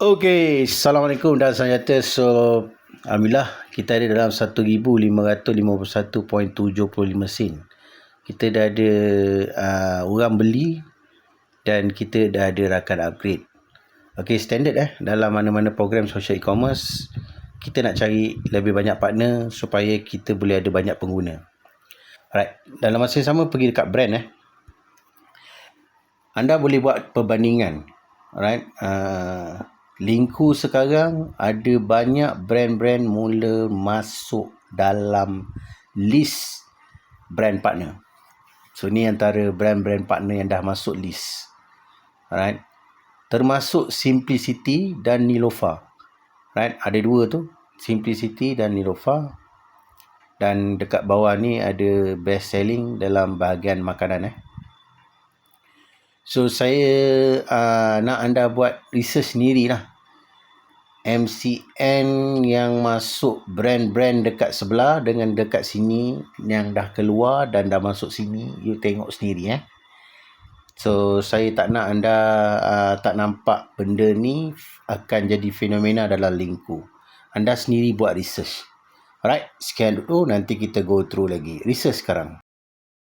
Okey, Assalamualaikum dan salam sejahtera. So, alhamdulillah kita ada dalam 1551.75 sen. Kita dah ada orang beli dan kita dah ada rakan upgrade. Okey, standard dalam mana-mana program social e-commerce, kita nak cari lebih banyak partner supaya kita boleh ada banyak pengguna. Alright, dalam masa yang sama pergi dekat brand anda boleh buat perbandingan. Alright, Linku sekarang ada banyak brand-brand mula masuk dalam list brand partner. So ni antara brand-brand partner yang dah masuk list. Alright. Termasuk Simplicity dan Nilofa. Right, ada dua tu, Simplicity dan Nilofa. Dan dekat bawah ni ada best selling dalam bahagian makanan So saya nak anda buat research sendirilah. MCN yang masuk brand-brand dekat sebelah dengan dekat sini yang dah keluar dan dah masuk sini, you tengok sendiri So saya tak nak anda tak nampak benda ni akan jadi fenomena dalam linku. Anda sendiri buat research. Alright, sekian dulu, nanti kita go through lagi. Research sekarang.